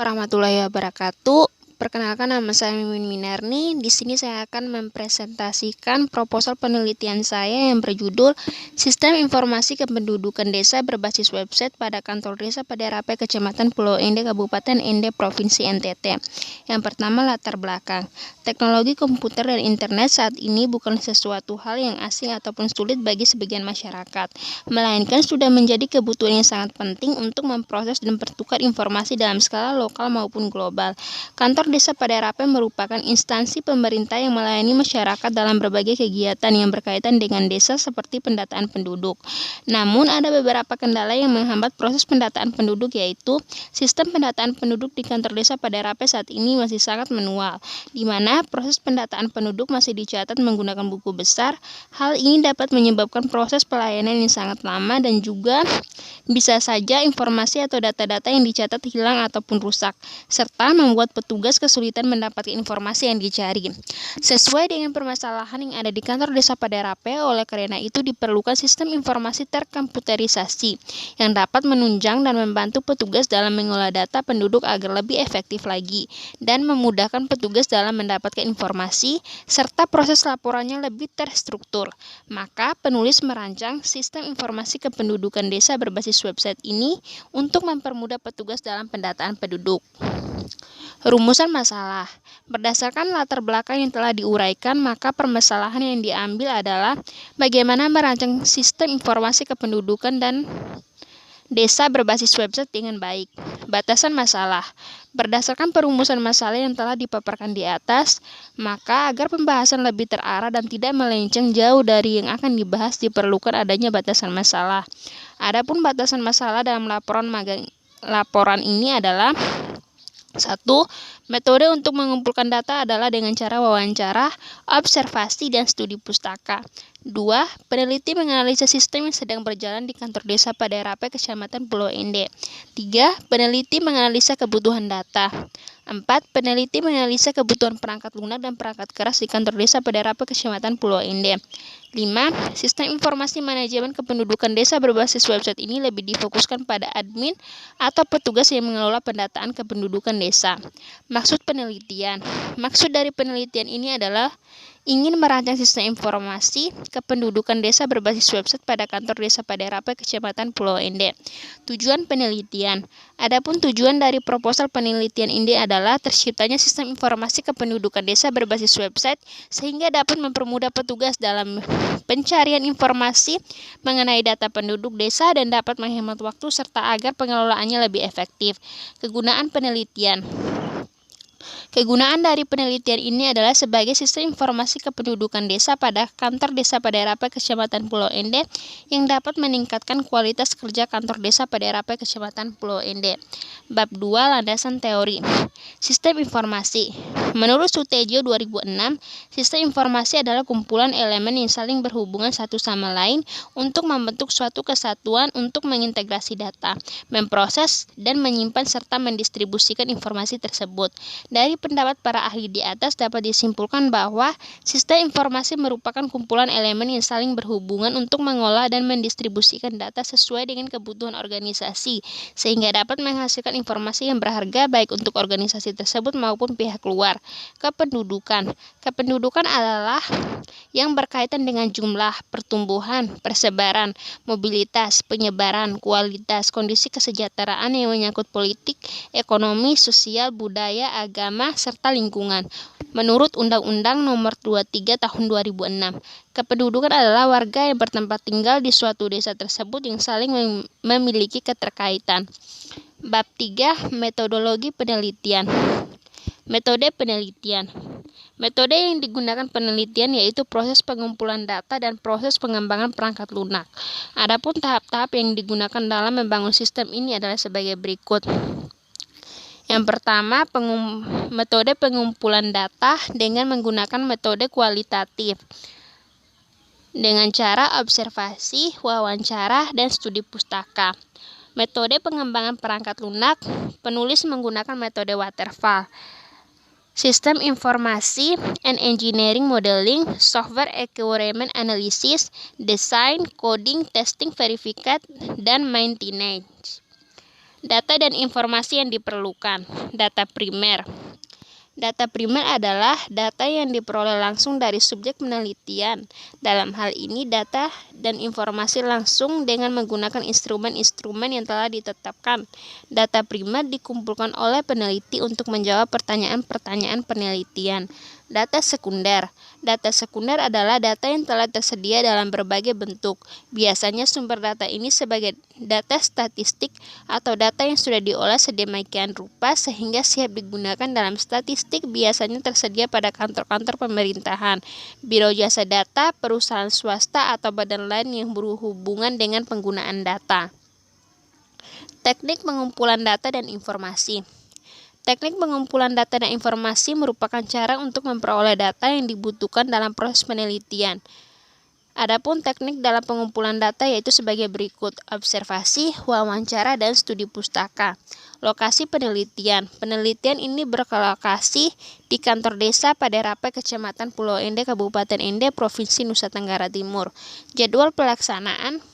Warahmatullahi wabarakatuh. Perkenalkan, nama saya Mimin Minarni. Di sini saya akan mempresentasikan proposal penelitian saya yang berjudul Sistem Informasi Kependudukan Desa berbasis website pada kantor desa pada Rape Kecamatan Pulau Ende, Kabupaten Ende, Provinsi NTT. Yang pertama, latar belakang. Teknologi komputer dan internet saat ini bukan sesuatu hal yang asing ataupun sulit bagi sebagian masyarakat, melainkan sudah menjadi kebutuhan yang sangat penting untuk memproses dan bertukar informasi dalam skala lokal maupun global. Kantor Desa pada Rape merupakan instansi pemerintah yang melayani masyarakat dalam berbagai kegiatan yang berkaitan dengan desa seperti pendataan penduduk. Namun ada beberapa kendala yang menghambat proses pendataan penduduk, yaitu sistem pendataan penduduk di kantor desa pada Rape saat ini masih sangat manual, di mana proses pendataan penduduk masih dicatat menggunakan buku besar. Hal ini dapat menyebabkan proses pelayanan yang sangat lama dan juga bisa saja informasi atau data-data yang dicatat hilang ataupun rusak, serta membuat petugas kesulitan mendapatkan informasi yang dicari. Sesuai dengan permasalahan yang ada di kantor desa pada Rape, oleh karena itu diperlukan sistem informasi terkomputerisasi yang dapat menunjang dan membantu petugas dalam mengolah data penduduk agar lebih efektif lagi dan memudahkan petugas dalam mendapatkan informasi serta proses laporannya lebih terstruktur. Maka penulis merancang sistem informasi kependudukan desa berbasis website ini untuk mempermudah petugas dalam pendataan penduduk. Rumusan masalah. Berdasarkan latar belakang yang telah diuraikan, maka permasalahan yang diambil adalah bagaimana merancang sistem informasi kependudukan dan desa berbasis website dengan baik. Batasan masalah. Berdasarkan perumusan masalah yang telah dipaparkan di atas, maka agar pembahasan lebih terarah dan tidak melenceng jauh dari yang akan dibahas diperlukan adanya batasan masalah. Adapun batasan masalah dalam laporan ini adalah: 1. Metode untuk mengumpulkan data adalah dengan cara wawancara, observasi, dan studi pustaka. 2. Peneliti menganalisa sistem yang sedang berjalan di kantor desa pada Rape Kecamatan Pulau Ende. 3. Peneliti menganalisa kebutuhan data. 4. Peneliti menganalisa kebutuhan perangkat lunak dan perangkat keras di kantor desa pada Rape Kecamatan Pulau Ende. 5. Sistem informasi manajemen kependudukan desa berbasis website ini lebih difokuskan pada admin atau petugas yang mengelola pendataan kependudukan desa. Maksud penelitian. Maksud dari penelitian ini adalah ingin merancang sistem informasi kependudukan desa berbasis website pada kantor desa pada Rape Kecamatan Pulau Ende. Tujuan penelitian. Adapun tujuan dari proposal penelitian ini adalah terciptanya sistem informasi kependudukan desa berbasis website sehingga dapat mempermudah petugas dalam pencarian informasi mengenai data penduduk desa dan dapat menghemat waktu serta agar pengelolaannya lebih efektif. Kegunaan penelitian. Kegunaan dari penelitian ini adalah sebagai sistem informasi kependudukan desa pada kantor desa pada Rape Kecamatan Pulau Ende yang dapat meningkatkan kualitas kerja kantor desa pada Rape Kecamatan Pulau Ende. Bab 2, landasan teori. Sistem informasi. Menurut Sutejo 2006, sistem informasi adalah kumpulan elemen yang saling berhubungan satu sama lain untuk membentuk suatu kesatuan untuk mengintegrasi data, memproses dan menyimpan serta mendistribusikan informasi tersebut. Dari pendapat para ahli di atas dapat disimpulkan bahwa sistem informasi merupakan kumpulan elemen yang saling berhubungan untuk mengolah dan mendistribusikan data sesuai dengan kebutuhan organisasi, sehingga dapat menghasilkan informasi yang berharga baik untuk organisasi tersebut maupun pihak luar. Kependudukan. Kependudukan adalah yang berkaitan dengan jumlah, pertumbuhan, persebaran, mobilitas, penyebaran, kualitas, kondisi kesejahteraan yang menyangkut politik, ekonomi, sosial, budaya, agama, serta lingkungan. Menurut Undang-Undang Nomor 23 Tahun 2006, kependudukan adalah warga yang bertempat tinggal di suatu desa tersebut yang saling memiliki keterkaitan. Bab 3, metodologi penelitian. Metode penelitian. Metode yang digunakan penelitian yaitu proses pengumpulan data dan proses pengembangan perangkat lunak. Adapun tahap-tahap yang digunakan dalam membangun sistem ini adalah sebagai berikut. Yang pertama, metode pengumpulan data dengan menggunakan metode kualitatif dengan cara observasi, wawancara, dan studi pustaka. Metode pengembangan perangkat lunak, penulis menggunakan metode waterfall. Sistem informasi and engineering modeling, software requirement analysis, design, coding, testing, verification, dan maintenance. Data dan informasi yang diperlukan. Data primer. Data primer adalah data yang diperoleh langsung dari subjek penelitian. Dalam hal ini, data dan informasi langsung dengan menggunakan instrumen-instrumen yang telah ditetapkan. Data primer dikumpulkan oleh peneliti untuk menjawab pertanyaan-pertanyaan penelitian. Data sekunder. Data sekunder adalah data yang telah tersedia dalam berbagai bentuk. Biasanya sumber data ini sebagai data statistik atau data yang sudah diolah sedemikian rupa sehingga siap digunakan dalam statistik, biasanya tersedia pada kantor-kantor pemerintahan, biro jasa data, perusahaan swasta, atau badan lain yang berhubungan dengan penggunaan data. Teknik pengumpulan data dan informasi. Teknik pengumpulan data dan informasi merupakan cara untuk memperoleh data yang dibutuhkan dalam proses penelitian. Adapun teknik dalam pengumpulan data yaitu sebagai berikut: observasi, wawancara, dan studi pustaka. Lokasi penelitian. Penelitian ini berlokasi di kantor desa pada Rape, Kecamatan Pulau Ende, Kabupaten Ende, Provinsi Nusa Tenggara Timur. Jadwal pelaksanaan.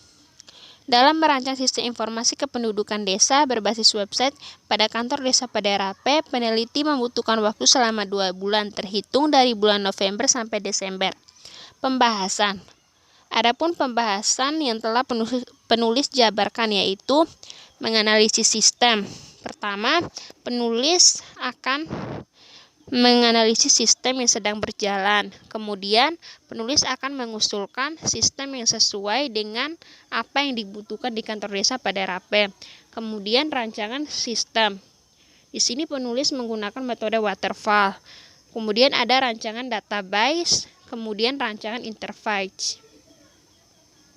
Dalam merancang sistem informasi kependudukan desa berbasis website pada kantor desa pada Rape, peneliti membutuhkan waktu selama 2 bulan terhitung dari bulan November sampai Desember. Pembahasan. Adapun pembahasan yang telah penulis jabarkan yaitu menganalisis sistem. Pertama, penulis akan menganalisis sistem yang sedang berjalan. Kemudian, penulis akan mengusulkan sistem yang sesuai dengan apa yang dibutuhkan di kantor desa pada Rape. Kemudian, rancangan sistem. Di sini penulis menggunakan metode waterfall. Kemudian ada rancangan database, kemudian rancangan interface.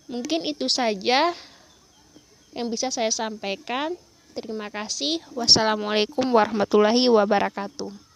Mungkin itu saja yang bisa saya sampaikan. Terima kasih. Wassalamualaikum warahmatullahi wabarakatuh.